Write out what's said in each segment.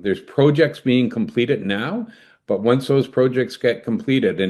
There's projects being completed now, but once those projects get completed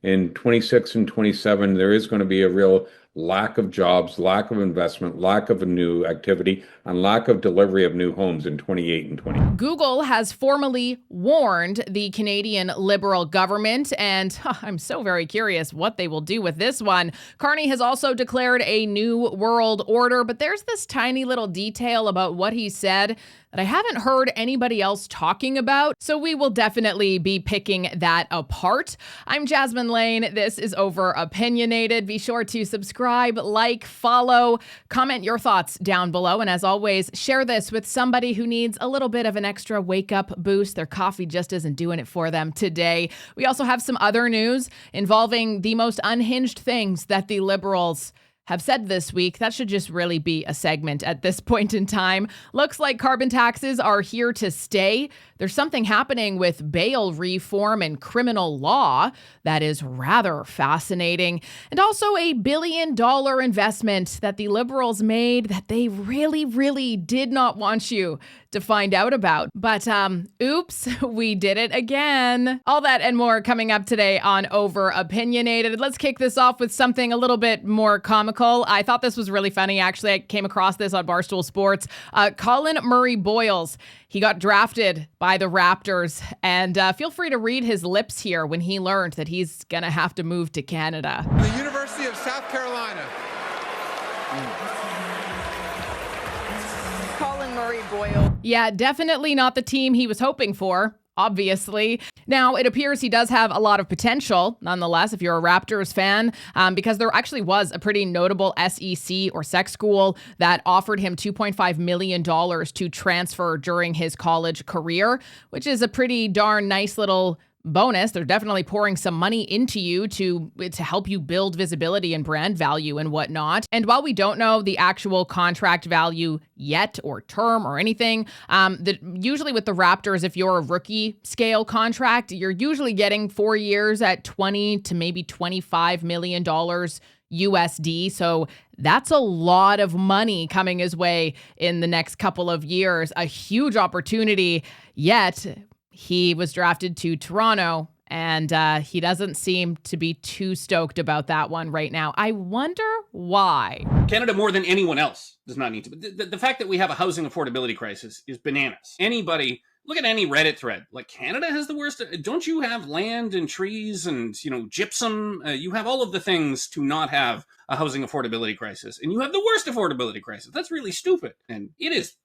in 26 and 27, there is going to be a real lack of jobs, lack of investment, lack of a new activity, and lack of delivery of new homes in 28 and 20. Google has formally warned the Canadian Liberal government, and I'm so very curious what they will do with this one. Carney has also declared a new world order, but there's this tiny little detail about what he said that I haven't heard anybody else talking about, so we will definitely be picking that apart. I'm Jasmine Lane. This is Over Opinionated. Be sure to subscribe, like, follow, comment your thoughts down below, and as always, share this with somebody who needs a little bit of an extra wake-up boost. Their coffee just isn't doing it for them today. We also have some other news involving the most unhinged things that the Liberals have said this week. That should just really be a segment at this point in time. Looks like carbon taxes are here to stay. There's something happening with bail reform and criminal law that is rather fascinating. And also $1 billion investment that the Liberals made that they really, really did not want you to find out about. But oops, we did it again. All that and more coming up today on Over Opinionated. Let's kick this off with something a little bit more comical. I thought this was really funny. Actually, I came across this on Barstool Sports. Colin Murray-Boyles, he got drafted by the Raptors, and feel free to read his lips here when he learned that he's going to have to move to Canada. The University of South Carolina. Colin Murray-Boyles. Yeah, definitely not the team he was hoping for, obviously. Now, it appears he does have a lot of potential, nonetheless, if you're a Raptors fan, because there actually was a pretty notable SEC or SEC school that offered him $2.5 million to transfer during his college career, which is a pretty darn nice little bonus. They're definitely pouring some money into you to help you build visibility and brand value and whatnot. And while we don't know the actual contract value yet or term or anything, usually with the Raptors, if you're a rookie scale contract, you're usually getting 4 years at $20 to maybe $25 million USD. So that's a lot of money coming his way in the next couple of years. A huge opportunity, yet he was drafted to Toronto, and he doesn't seem to be too stoked about that one right now. I wonder why. Canada, more than anyone else, does not need to. The fact that we have a housing affordability crisis is bananas. Anybody, look at any Reddit thread. Like, Canada has the worst. Don't you have land and trees and, gypsum? You have all of the things to not have a housing affordability crisis. And you have the worst affordability crisis. That's really stupid. And it is.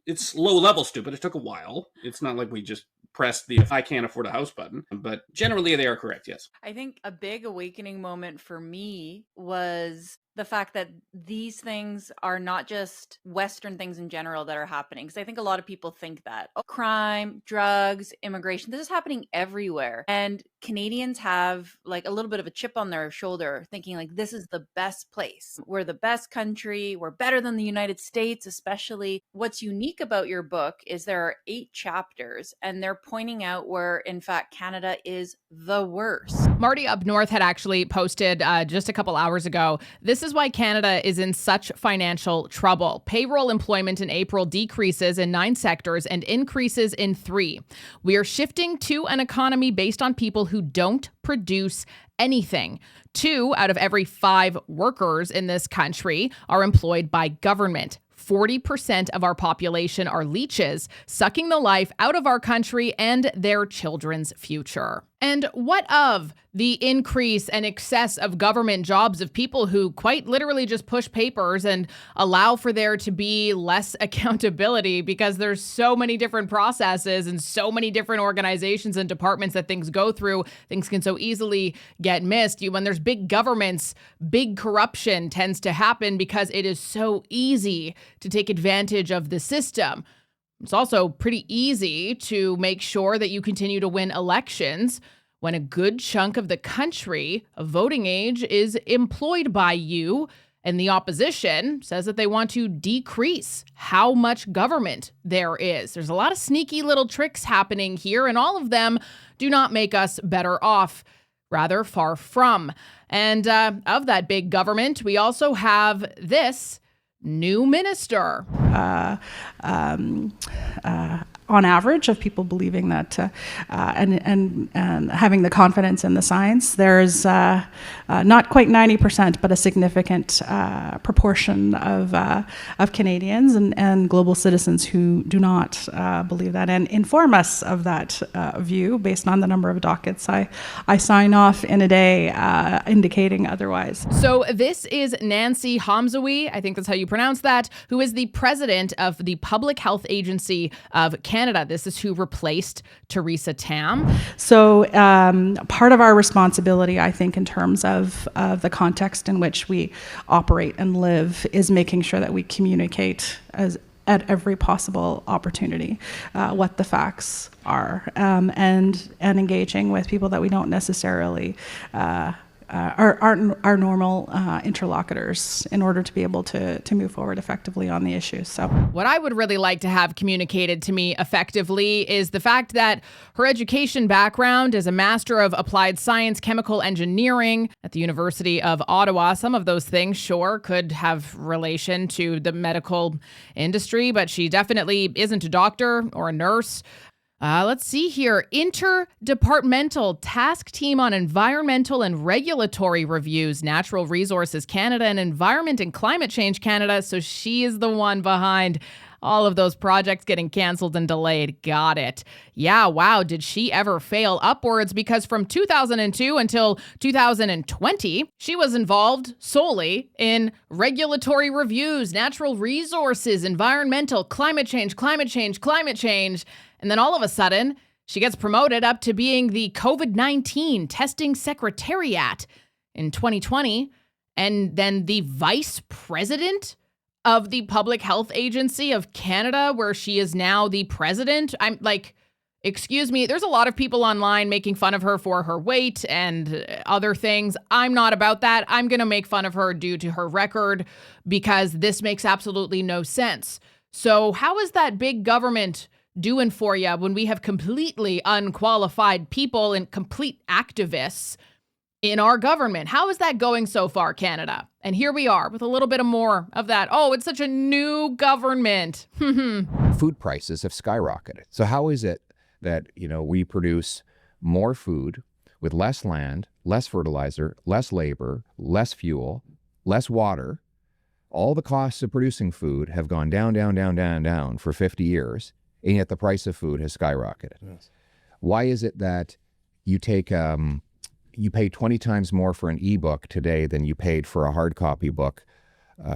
It's low level stupid. It took a while. It's not like we just pressed the I can't afford a house button, but generally they are correct, yes. I think a big awakening moment for me was the fact that these things are not just Western things in general that are happening. Because I think a lot of people think that crime, drugs, immigration, this is happening everywhere. And Canadians have like a little bit of a chip on their shoulder thinking like, this is the best place. We're the best country. We're better than the United States, especially. What's unique about your book is there are 8 chapters and they're pointing out where, in fact, Canada is the worst. Marty up north had actually posted just a couple hours ago, this is why Canada is in such financial trouble. Payroll employment in April decreases in 9 sectors and increases in 3. We are shifting to an economy based on people who don't produce anything. 2 out of every 5 workers in this country are employed by government. 40% of our population are leeches, sucking the life out of our country and their children's future. And what of the increase and excess of government jobs of people who quite literally just push papers and allow for there to be less accountability because there's so many different processes and so many different organizations and departments that things go through. Things can so easily get missed. When there's big governments, big corruption tends to happen because it is so easy to take advantage of the system. It's also pretty easy to make sure that you continue to win elections when a good chunk of the country of voting age is employed by you, and the opposition says that they want to decrease how much government there is. There's a lot of sneaky little tricks happening here, and all of them do not make us better off. Rather, far from. And of that big government, we also have this new minister. on average, of people believing that and having the confidence in the science. There's not quite 90%, but a significant proportion of Canadians and global citizens who do not believe that and inform us of that view based on the number of dockets I sign off in a day indicating otherwise. So this is Nancy Hamzaoui, I think that's how you pronounce that, who is the president of the Public Health Agency of Canada. This is who replaced Theresa Tam. So part of our responsibility, I think, in terms of the context in which we operate and live is making sure that we communicate at every possible opportunity what the facts are, and engaging with people that we don't necessarily aren't our normal interlocutors in order to be able to move forward effectively on the issues. So what I would really like to have communicated to me effectively is the fact that her education background is a Master of Applied Science Chemical Engineering at the University of Ottawa. Some of those things, sure, could have relation to the medical industry, but she definitely isn't a doctor or a nurse. Let's see here. Interdepartmental Task Team on Environmental and Regulatory Reviews, Natural Resources Canada and Environment and Climate Change Canada. So she is the one behind all of those projects getting canceled and delayed. Got it. Yeah, wow. Did she ever fail upwards? Because from 2002 until 2020, she was involved solely in regulatory reviews, natural resources, environmental, climate change. And then all of a sudden, she gets promoted up to being the COVID-19 testing secretariat in 2020, and then the vice president of the Public Health Agency of Canada, where she is now the president. I'm like, excuse me, there's a lot of people online making fun of her for her weight and other things. I'm not about that. I'm going to make fun of her due to her record because this makes absolutely no sense. So how is that big government doing for you when we have completely unqualified people and complete activists in our government? How is that going so far, Canada? And here we are with a little bit of more of that. Oh, it's such a new government. Food prices have skyrocketed. So how is it that, we produce more food with less land, less fertilizer, less labor, less fuel, less water? All the costs of producing food have gone down for 50 years. And yet the price of food has skyrocketed. Yes. Why is it that you take you pay 20 times more for an ebook today than you paid for a hard copy book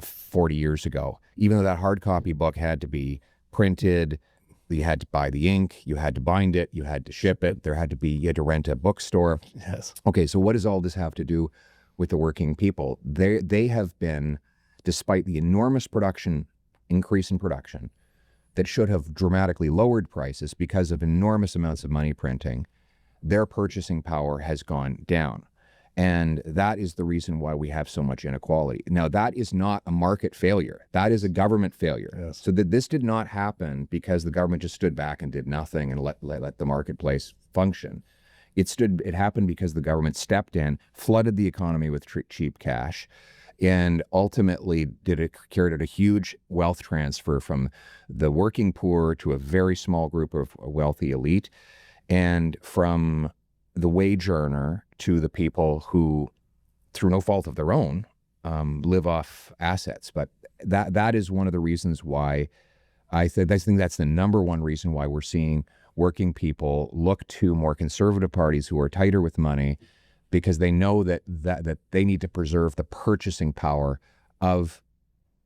40 years ago? Even though that hard copy book had to be printed, you had to buy the ink, you had to bind it, you had to ship it, you had to rent a bookstore. Yes. Okay, so what does all this have to do with the working people? They have been, despite the enormous increase in production, that should have dramatically lowered prices because of enormous amounts of money printing, their purchasing power has gone down. And that is the reason why we have so much inequality. Now, that is not a market failure. That is a government failure. Yes. So that this did not happen because the government just stood back and did nothing and let the marketplace function. It happened because the government stepped in, flooded the economy with cheap cash, and ultimately created a huge wealth transfer from the working poor to a very small group of wealthy elite, and from the wage earner to the people who, through no fault of their own, live off assets. But that is one of the reasons why I think that's the number one reason why we're seeing working people look to more conservative parties who are tighter with money, because they know that they need to preserve the purchasing power of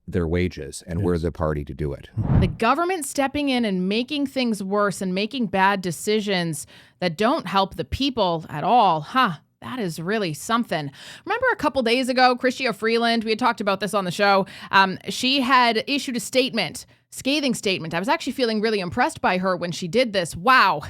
their wages, and we're the party to do it. The government stepping in and making things worse and making bad decisions that don't help the people at all. That is really something. Remember a couple days ago, Chrystia Freeland, we had talked about this on the show. She had issued a scathing statement. I was actually feeling really impressed by her when she did this. Wow.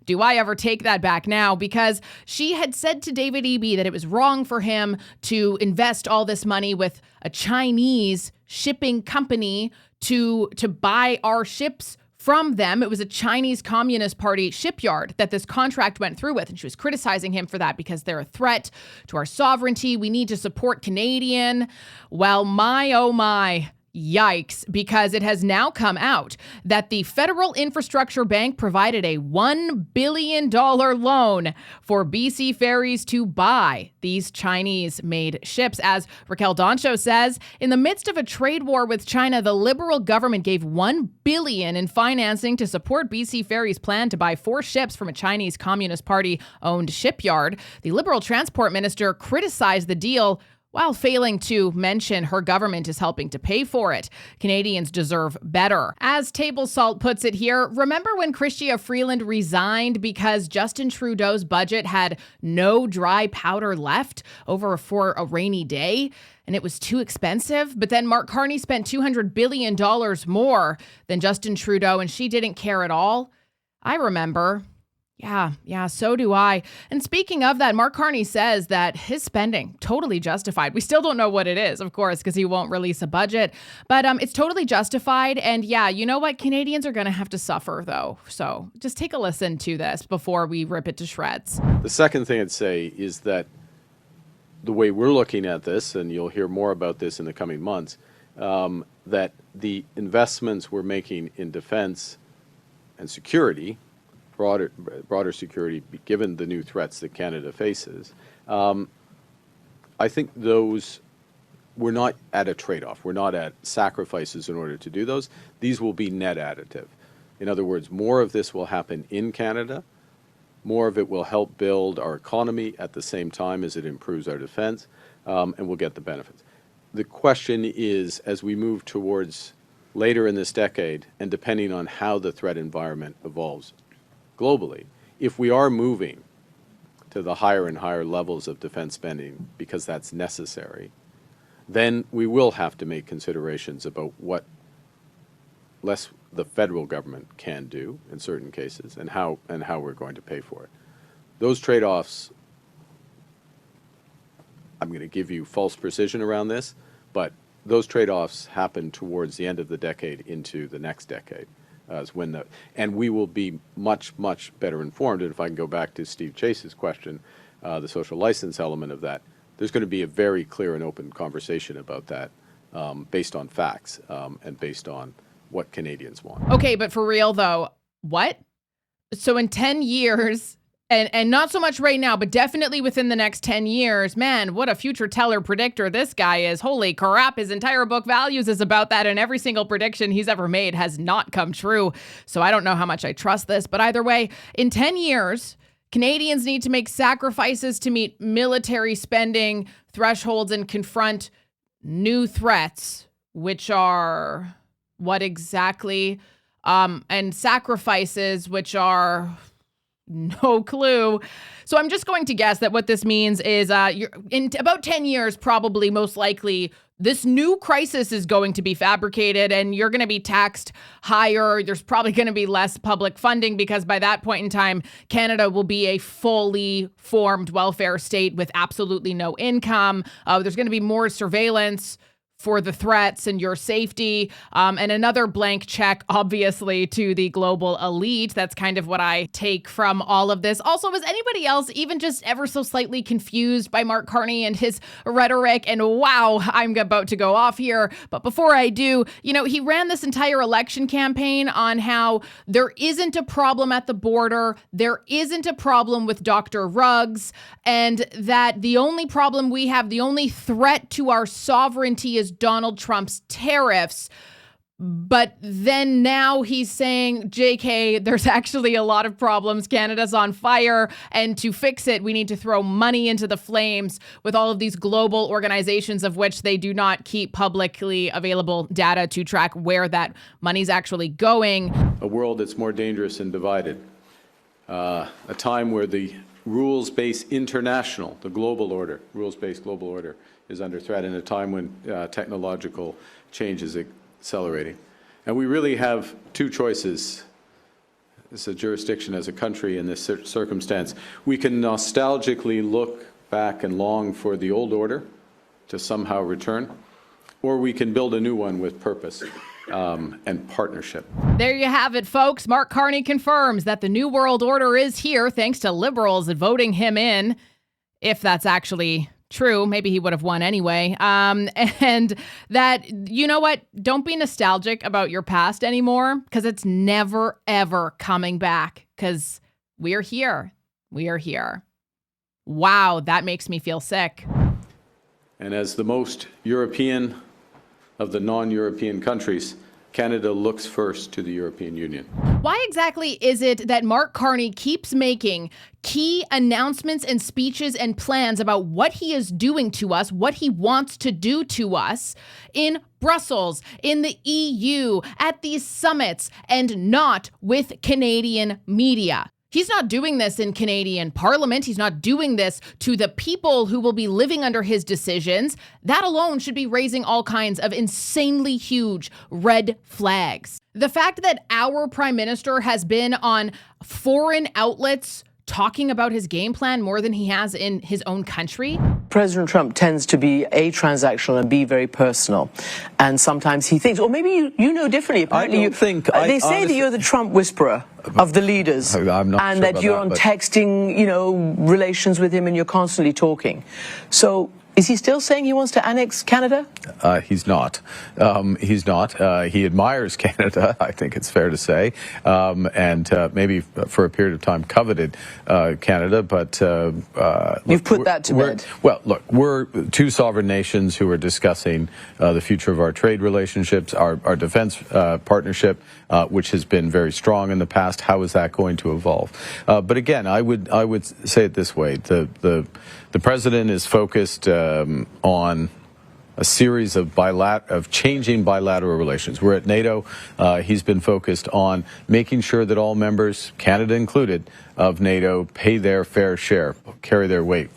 Do I ever take that back now? Because she had said to David Eby that it was wrong for him to invest all this money with a Chinese shipping company to buy our ships from them. It was a Chinese Communist Party shipyard that this contract went through with. And she was criticizing him for that because they're a threat to our sovereignty. We need to support Canadian. Well, my, oh my. Yikes, because it has now come out that the Federal Infrastructure Bank provided a $1 billion loan for BC Ferries to buy these Chinese-made ships. As Raquel Doncho says, in the midst of a trade war with China, the Liberal government gave $1 billion in financing to support BC Ferries' plan to buy 4 ships from a Chinese Communist Party-owned shipyard. The Liberal Transport Minister criticized the deal while failing to mention her government is helping to pay for it. Canadians deserve better. As Table Salt puts it here, remember when Chrystia Freeland resigned because Justin Trudeau's budget had no dry powder left for a rainy day? And it was too expensive. But then Mark Carney spent $200 billion more than Justin Trudeau, and she didn't care at all. I remember. Yeah, so do I. And speaking of that, Mark Carney says that his spending, totally justified. We still don't know what it is, of course, because he won't release a budget. But it's totally justified. And yeah, you know what? Canadians are going to have to suffer, though. So just take a listen to this before we rip it to shreds. The second thing I'd say is that the way we're looking at this, and you'll hear more about this in the coming months, that the investments we're making in defense and security, broader security, given the new threats that Canada faces, I think those, we're not at a trade-off. We're not at sacrifices in order to do those. These will be net additive. In other words, more of this will happen in Canada. More of it will help build our economy at the same time as it improves our defense, and we'll get the benefits. The question is, as we move towards later in this decade, and depending on how the threat environment evolves globally, if we are moving to the higher and higher levels of defense spending because that's necessary, then we will have to make considerations about what less the federal government can do in certain cases and how we're going to pay for it. Those trade-offs, I'm going to give you false precision around this, but those trade-offs happen towards the end of the decade into the next decade. And we will be much, much better informed. And if I can go back to Steve Chase's question, the social license element of that, there's going to be a very clear and open conversation about that based on facts and based on what Canadians want. Okay, but for real though, what? So in 10 years, and not so much right now, but definitely within the next 10 years, man, what a future teller predictor this guy is. Holy crap, his entire book Values is about that, and every single prediction he's ever made has not come true. So I don't know how much I trust this, but either way, in 10 years, Canadians need to make sacrifices to meet military spending thresholds and confront new threats, which are what exactly? And sacrifices, which are no clue. So I'm just going to guess that what this means is in about 10 years, probably most likely, this new crisis is going to be fabricated and you're going to be taxed higher. There's probably going to be less public funding because by that point in time, Canada will be a fully formed welfare state with absolutely no income. There's going to be more surveillance for the threats and your safety, and another blank check, obviously, to the global elite. That's kind of what I take from all of this. Also, was anybody else even just ever so slightly confused by Mark Carney and his rhetoric? And wow, I'm about to go off here. But before I do, he ran this entire election campaign on how there isn't a problem at the border, there isn't a problem with Dr. Ruggs, and that the only problem we have, the only threat to our sovereignty is Donald Trump's tariffs. But then now he's saying, JK, there's actually a lot of problems. Canada's on fire. And to fix it, we need to throw money into the flames with all of these global organizations of which they do not keep publicly available data to track where that money's actually going. A world that's more dangerous and divided. A time where the rules-based international, the global order, rules-based global order is under threat in a time when technological change is accelerating. And we really have two choices as a jurisdiction, as a country in this circumstance. We can nostalgically look back and long for the old order to somehow return, or we can build a new one with purpose and partnership. There you have it, folks. Mark Carney confirms that the New World Order is here thanks to Liberals voting him in, if that's actually True, maybe he would have won anyway. And that, you know what? Don't be nostalgic about your past anymore, because it's never, ever coming back, because we're here. We are here. Wow, that makes me feel sick. And as the most European of the non-European countries, Canada looks first to the European Union. Why exactly is it that Mark Carney keeps making key announcements and speeches and plans about what he is doing to us, what he wants to do to us in Brussels, in the EU, at these summits, and not with Canadian media? He's not doing this in Canadian Parliament. He's not doing this to the people who will be living under his decisions. That alone should be raising all kinds of insanely huge red flags. The fact that our prime minister has been on foreign outlets talking about his game plan more than he has in his own country. President Trump tends to be A, transactional, and B, very personal. And sometimes he thinks, or maybe you know differently. Apparently they say that you're the Trump whisperer of the leaders. I'm not and sure that you're on texting, relations with him, and you're constantly talking. So is he still saying he wants to annex Canada? He's not. He's not. He admires Canada, I think it's fair to say, and maybe for a period of time coveted Canada. But you've put that to bed. Well, look, we're two sovereign nations who are discussing the future of our trade relationships, our defense partnership, which has been very strong in the past. How is that going to evolve? But again, I would say it this way: the president is focused on a series of changing bilateral relations. We're at NATO. He's been focused on making sure that all members, Canada included, of NATO pay their fair share, carry their weight.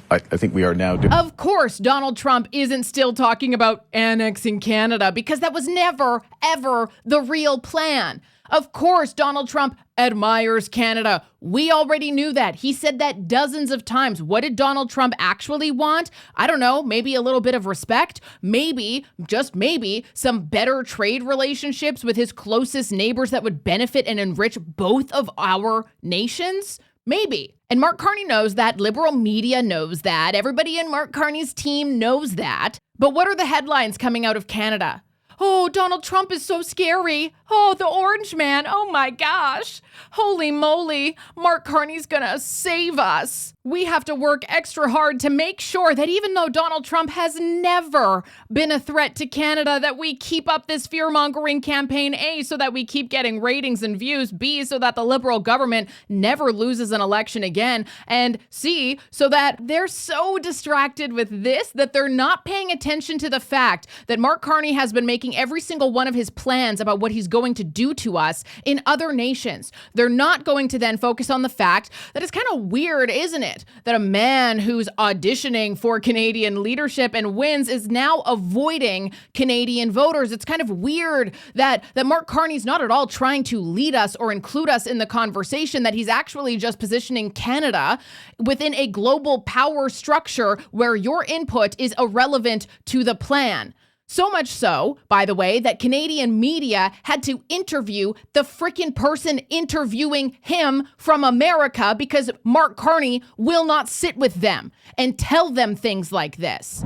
I think we are now doing. Of course, Donald Trump isn't still talking about annexing Canada, because that was never, ever the real plan. Of course, Donald Trump admires Canada. We already knew that. He said that dozens of times. What did Donald Trump actually want? I don't know, maybe a little bit of respect, maybe, just maybe, some better trade relationships with his closest neighbors that would benefit and enrich both of our nations? Maybe. And Mark Carney knows that. Liberal media knows that. Everybody in Mark Carney's team knows that. But what are the headlines coming out of Canada? Oh, Donald Trump is so scary. Oh, the orange man. Oh my gosh. Holy moly. Mark Carney's gonna save us. We have to work extra hard to make sure that even though Donald Trump has never been a threat to Canada, that we keep up this fear-mongering campaign, A, so that we keep getting ratings and views, B, so that the Liberal government never loses an election again, and C, so that they're so distracted with this that they're not paying attention to the fact that Mark Carney has been making every single one of his plans about what he's going to do to us in other nations. They're not going to then focus on the fact that it's kind of weird, isn't it, that a man who's auditioning for Canadian leadership and wins is now avoiding Canadian voters. It's kind of weird that Mark Carney's not at all trying to lead us or include us in the conversation, that he's actually just positioning Canada within a global power structure where your input is irrelevant to the plan. So much so, by the way, that Canadian media had to interview the freaking person interviewing him from America, because Mark Carney will not sit with them and tell them things like this.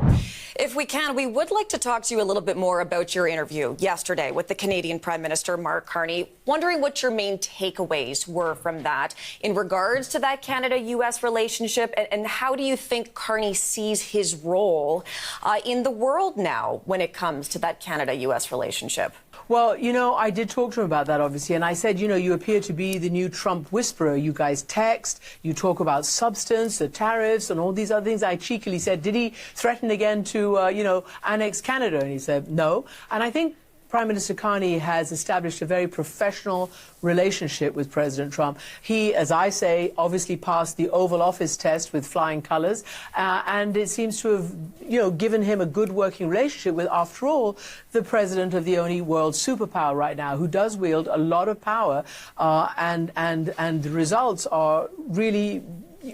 If we can, we would like to talk to you a little bit more about your interview yesterday with the Canadian Prime Minister, Mark Carney. Wondering what your main takeaways were from that in regards to that Canada-U.S. relationship, and how do you think Carney sees his role in the world now when it comes to that Canada-U.S. relationship? Well, I did talk to him about that, obviously, and I said, you appear to be the new Trump whisperer. You guys text, you talk about substance, the tariffs, and all these other things. I cheekily said, did he threaten again to, annex Canada? And he said, no. And I think Prime Minister Carney has established a very professional relationship with President Trump. He, as I say, obviously passed the Oval Office test with flying colors, and it seems to have, given him a good working relationship with, after all, the president of the only world superpower right now, who does wield a lot of power, and the results are really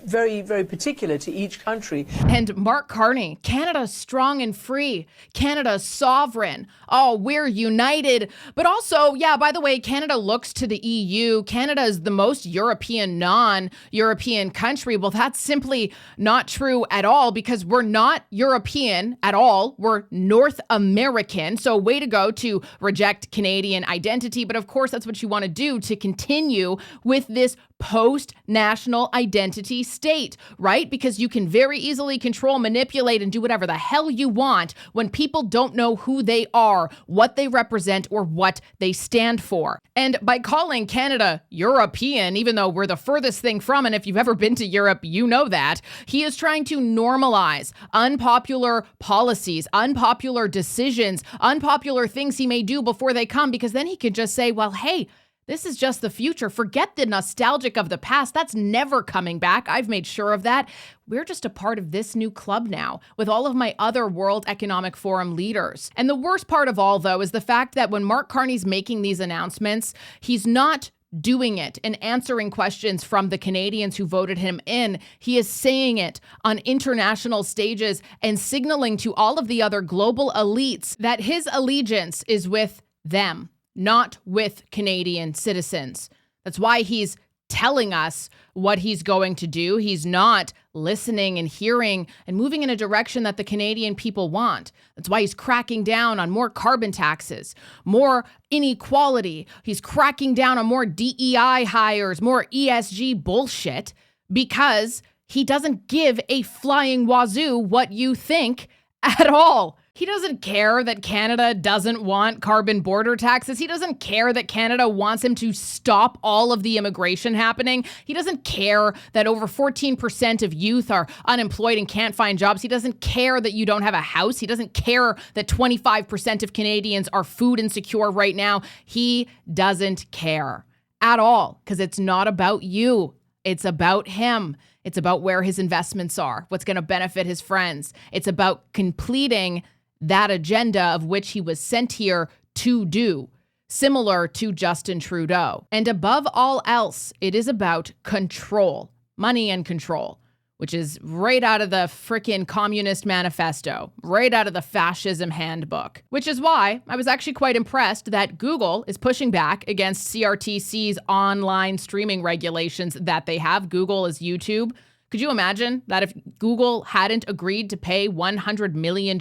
very, very particular to each country. And Mark Carney, Canada's strong and free. Canada's sovereign. Oh, we're united. But also, yeah, by the way, Canada looks to the EU. Canada is the most European, non-European country. Well, that's simply not true at all, because we're not European at all. We're North American. So way to go to reject Canadian identity. But of course, that's what you want to do to continue with this post-national identity state, right? Because you can very easily control, manipulate, and do whatever the hell you want when people don't know who they are, what they represent, or what they stand for. And by calling Canada European, even though we're the furthest thing from, and if you've ever been to Europe, you know that, he is trying to normalize unpopular policies, unpopular decisions, unpopular things he may do before they come, because then he can just say, well, hey, this is just the future. Forget the nostalgic of the past. That's never coming back. I've made sure of that. We're just a part of this new club now with all of my other World Economic Forum leaders. And the worst part of all, though, is the fact that when Mark Carney's making these announcements, he's not doing it and answering questions from the Canadians who voted him in. He is saying it on international stages and signaling to all of the other global elites that his allegiance is with them, not with Canadian citizens. That's why he's telling us what he's going to do. He's not listening and hearing and moving in a direction that the Canadian people want. That's why he's cracking down on more carbon taxes, more inequality. He's cracking down on more DEI hires, more ESG bullshit, because he doesn't give a flying wazoo what you think at all. He doesn't care that Canada doesn't want carbon border taxes. He doesn't care that Canada wants him to stop all of the immigration happening. He doesn't care that over 14% of youth are unemployed and can't find jobs. He doesn't care that you don't have a house. He doesn't care that 25% of Canadians are food insecure right now. He doesn't care at all, because it's not about you. It's about him. It's about where his investments are, what's going to benefit his friends. It's about completing that agenda of which he was sent here to do, similar to Justin Trudeau. And above all else, it is about control, money and control, which is right out of the frickin' Communist Manifesto, right out of the Fascism Handbook, which is why I was actually quite impressed that Google is pushing back against CRTC's online streaming regulations that they have. Google is YouTube. Could you imagine that if Google hadn't agreed to pay $100 million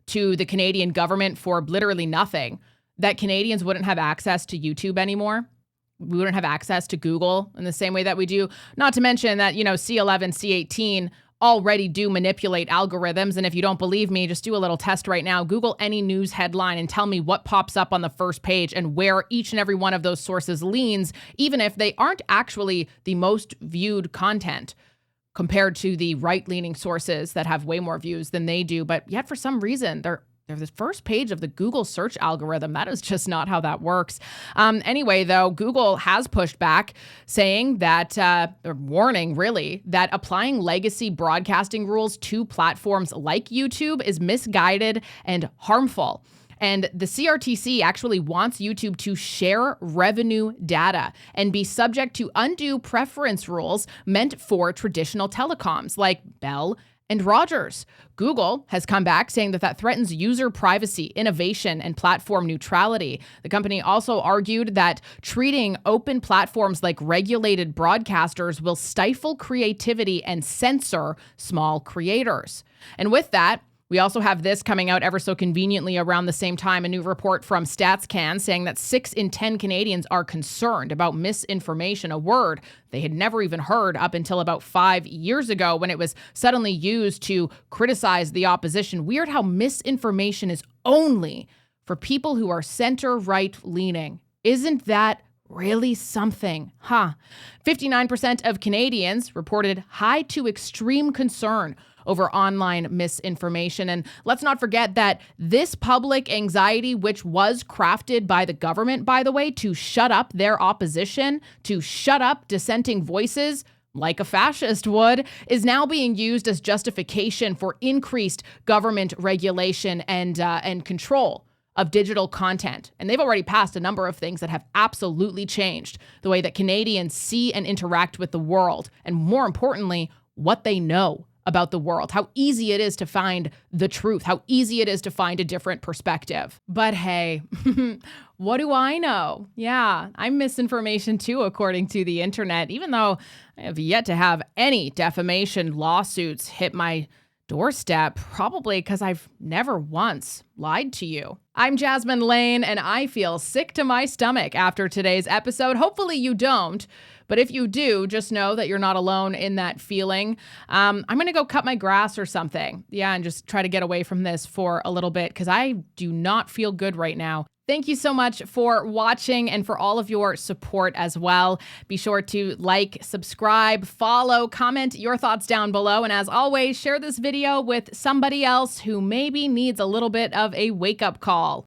to the Canadian government for literally nothing, that Canadians wouldn't have access to YouTube anymore? We wouldn't have access to Google in the same way that we do. Not to mention that, C11, C18 already do manipulate algorithms. And if you don't believe me, just do a little test right now. Google any news headline and tell me what pops up on the first page and where each and every one of those sources leans, even if they aren't actually the most viewed content, compared to the right-leaning sources that have way more views than they do. But yet, for some reason, they're the first page of the Google search algorithm. That is just not how that works. Anyway, though, Google has pushed back, saying that, or warning, really, that applying legacy broadcasting rules to platforms like YouTube is misguided and harmful. And the CRTC actually wants YouTube to share revenue data and be subject to undue preference rules meant for traditional telecoms like Bell and Rogers. Google has come back saying that threatens user privacy, innovation, and platform neutrality. The company also argued that treating open platforms like regulated broadcasters will stifle creativity and censor small creators. And with that, we also have this coming out ever so conveniently around the same time, a new report from StatsCan saying that 6 in 10 Canadians are concerned about misinformation, a word they had never even heard up until about 5 years ago when it was suddenly used to criticize the opposition. Weird how misinformation is only for people who are center-right leaning. Isn't that really something? 59% of Canadians reported high to extreme concern over online misinformation. And let's not forget that this public anxiety, which was crafted by the government, by the way, to shut up their opposition, to shut up dissenting voices, like a fascist would, is now being used as justification for increased government regulation and control of digital content. And they've already passed a number of things that have absolutely changed the way that Canadians see and interact with the world, and more importantly, what they know about the world, how easy it is to find the truth, how easy it is to find a different perspective. But hey, what do I know? Yeah, I'm misinformation too, according to the internet, even though I have yet to have any defamation lawsuits hit my doorstep, probably because I've never once lied to you. I'm Jasmine Lane, and I feel sick to my stomach after today's episode. Hopefully you don't. But if you do, just know that you're not alone in that feeling. I'm going to go cut my grass or something. Yeah, and just try to get away from this for a little bit because I do not feel good right now. Thank you so much for watching and for all of your support as well. Be sure to like, subscribe, follow, comment your thoughts down below. And as always, share this video with somebody else who maybe needs a little bit of a wake-up call.